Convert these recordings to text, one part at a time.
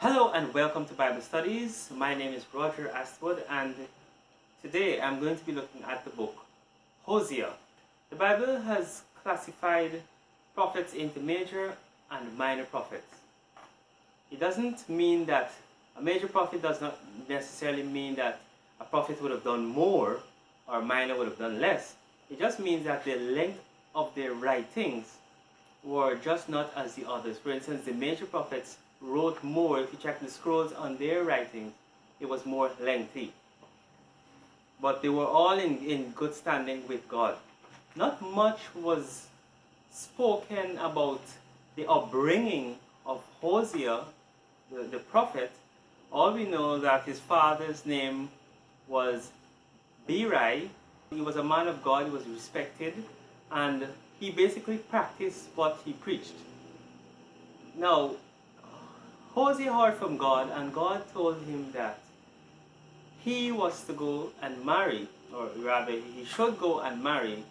Hello and welcome to Bible Studies. My name is Roger Astwood and today I'm going to be looking at the book Hosea. The Bible has classified prophets into major and minor prophets. It doesn't mean that a major prophet does not necessarily mean that a prophet would have done more or a minor would have done less. It just means that the length of their writings were just not as the others. For instance, the major prophets wrote more. If you check the scrolls on their writings, it was more lengthy. But they were all in good standing with God. Not much was spoken about the upbringing of Hosea, the prophet. All we know that his father's name was Birai. He was a man of God, he was respected, and he basically practiced what he preached. Now, Hosea heard from God, and God told him that he was to go and marry, or rather, he should go and marry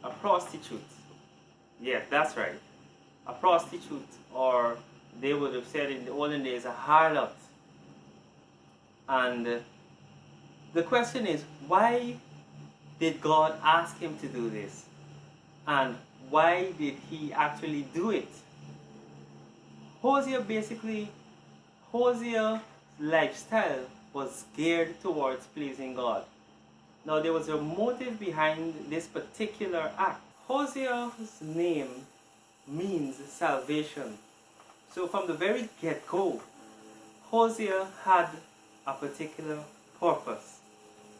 a prostitute. Yeah, that's right. A prostitute, or they would have said in the olden days, a harlot. And the question is, why did God ask him to do this? And why did he actually do it? Hosea's lifestyle was geared towards pleasing God. Now there was a motive behind this particular act. Hosea's name means salvation. So from the very get-go, Hosea had a particular purpose.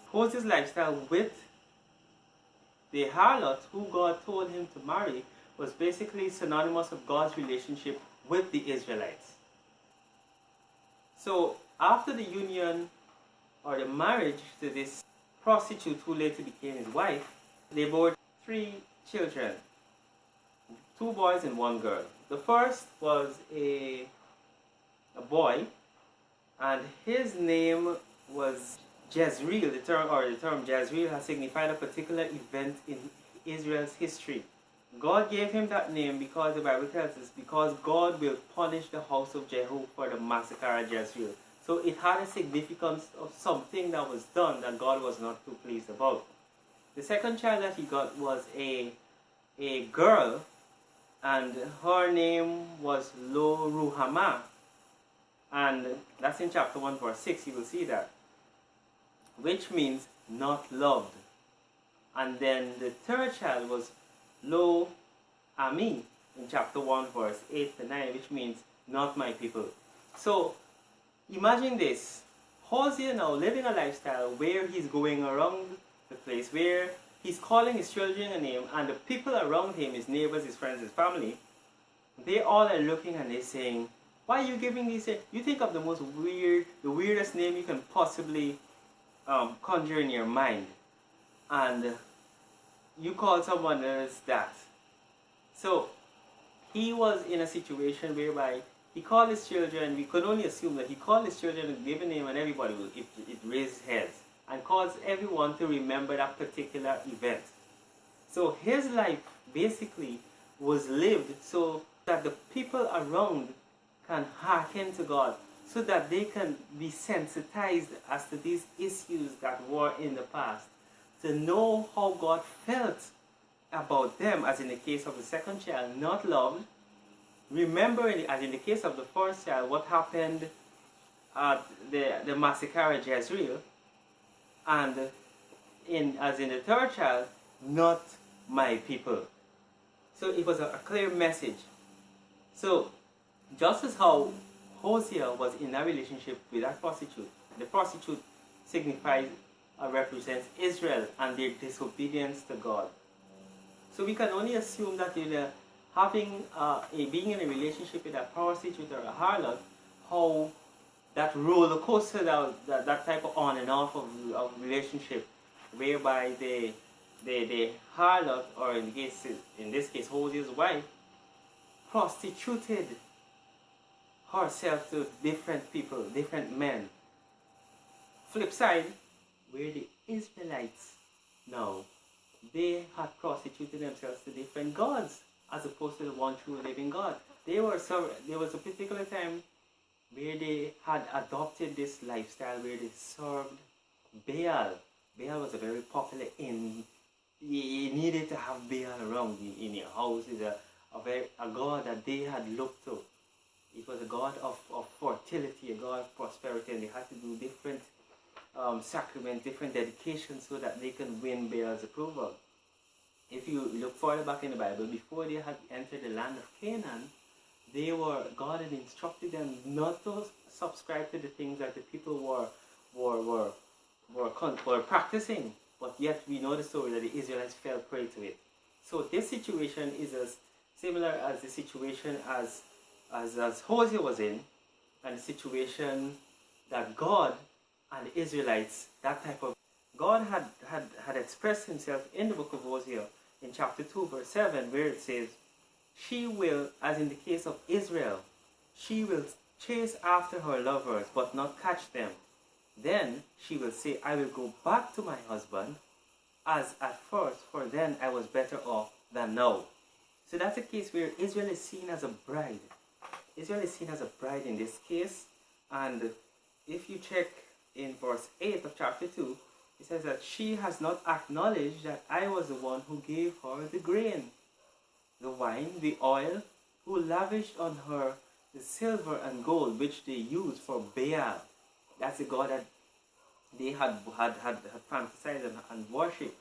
Hosea's lifestyle with the harlot who God told him to marry was basically synonymous of God's relationship with the Israelites. So after the union or the marriage to this prostitute who later became his wife, they bore 3 children, 2 boys and 1 girl. The first was a boy, and his name was Jezreel. The term Jezreel has signified a particular event in Israel's history. God gave him that name because the Bible tells us, because God will punish the house of Jehu for the massacre at Jezreel. So it had a significance of something that was done that God was not too pleased about. The second child that he got was a girl, and her name was Lo Ruhamah. And that's in chapter 1 verse 6, you will see that, which means not loved. And then the third child was Lo Ami in chapter 1 verse 8 to 9, which means not my people. So imagine this, Hosea now living a lifestyle where he's going around the place, where he's calling his children a name, and the people around him, his neighbors, his friends, his family, they all are looking and they're saying, why are you giving these? You think of the weirdest name you can possibly conjure in your mind, and you call someone else that. So he was in a situation whereby he called his children, we could only assume that he called his children a given name, and everybody will, it raised heads and caused everyone to remember that particular event. So his life basically was lived so that the people around can hearken to God, so that they can be sensitized as to these issues that were in the past, to know how God felt about them, as in the case of the second child, not loved. Remember, as in the case of the first child, what happened at the massacre at Jezreel, and as in the third child, not my people. So it was a clear message. So just as how Hosea was in that relationship with that prostitute, the prostitute signifies or represents Israel and their disobedience to God. So we can only assume that being in a relationship with a prostitute or a harlot, how that roller coaster, that type of on and off of relationship, whereby the harlot, or in this case Hosea's wife, prostituted herself to different people, different men. Flip side, where the Israelites now, they had prostituted themselves to different gods as opposed to the one true living God. There was a particular time where they had adopted this lifestyle where they served Baal. Baal was a very popular in. You needed to have Baal around in your house. Is a god that they had looked to. It was a god of fertility, a god of prosperity, and they had to do different sacraments, different dedications so that they can win Baal's approval. If you look further back in the Bible, before they had entered the land of Canaan, God had instructed them not to subscribe to the things that the people were practicing. But yet we know the story that the Israelites fell prey to it. So this situation is as similar as the situation as Hosea was in, and the situation that God and the Israelites, that type of God had expressed himself in the book of Hosea in chapter 2 verse 7, where it says, she will, as in the case of Israel, she will chase after her lovers but not catch them. Then she will say, I will go back to my husband as at first, for then I was better off than now. So that's a case where Israel is seen as a bride. Israel is seen as a bride in this case. And if you check in verse 8 of chapter 2, it says that she has not acknowledged that I was the one who gave her the grain, the wine, the oil, who lavished on her the silver and gold which they used for Baal. That's the god that they had fantasized and worshipped.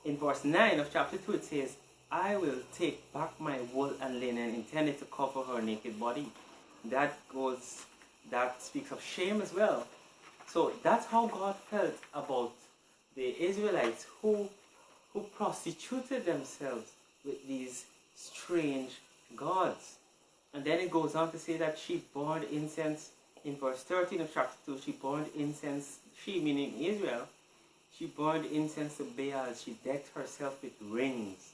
In verse 9 of chapter 2 it says, I will take back my wool and linen intended to cover her naked body. That speaks of shame as well. So that's how God felt about the Israelites who prostituted themselves with these strange gods. And then it goes on to say that she burned incense. In verse 13 of chapter 2, she burned incense, she meaning Israel, she burned incense to Baal. She decked herself with rings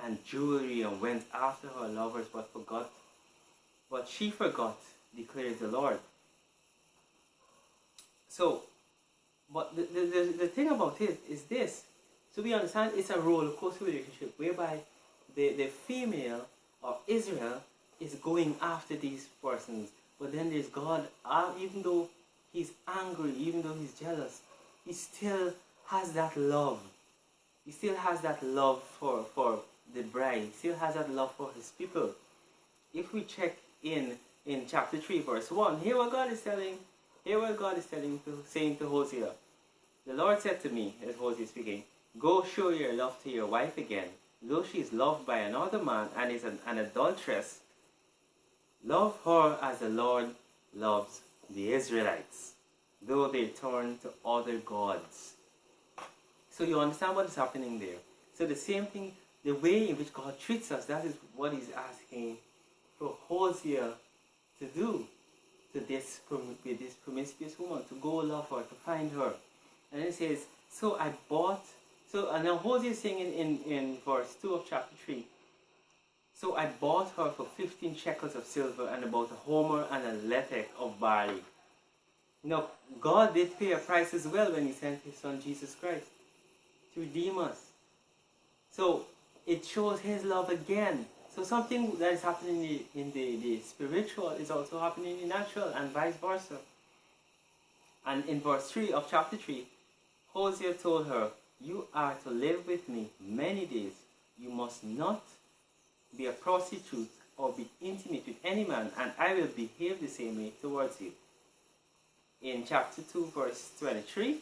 and jewelry and went after her lovers but she forgot, declares the Lord. So, but the thing about it is this. So we understand it's a roller coaster relationship whereby the female of Israel is going after these persons. But then there's God, even though he's angry, even though he's jealous, he still has that love. He still has that love for the bride. He still has that love for his people. If we check in chapter 3 verse 1, hear what God is saying to Hosea. The Lord said to me, as Hosea is speaking, go show your love to your wife again. Though she is loved by another man and is an adulteress, love her as the Lord loves the Israelites, though they turn to other gods. So you understand what is happening there. So the same thing, the way in which God treats us, that is what he's asking for Hosea to do to this promiscuous woman, to go love her, to find her. And it says, and now Hosea is saying in verse 2 of chapter 3, so I bought her for 15 shekels of silver and about a homer and a lethech of barley. Now, God did pay a price as well when he sent his son Jesus Christ to redeem us. So it shows his love again. So something that is happening in the spiritual is also happening in the natural, and vice versa. And in verse 3 of chapter 3, Hosea told her, you are to live with me many days. You must not be a prostitute or be intimate with any man, and I will behave the same way towards you. In chapter 2 verse 23,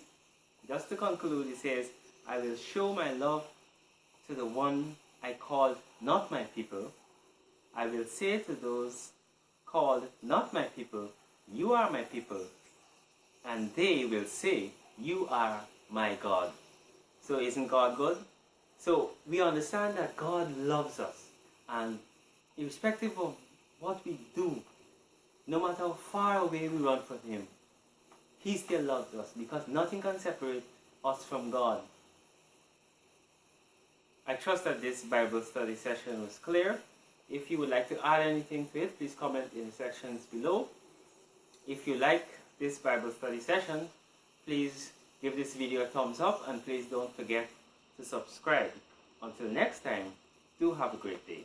just to conclude, it says, I will show my love to the one I called not my people. I will say to those called not my people, you are my people. And they will say, you are my God. So isn't God good? So we understand that God loves us. And irrespective of what we do, no matter how far away we run from him, he still loves us, because nothing can separate us from God. I trust that this Bible study session was clear. If you would like to add anything to it, please comment in the sections below. If you like this Bible study session, please give this video a thumbs up, and please don't forget to subscribe. Until next time, do have a great day.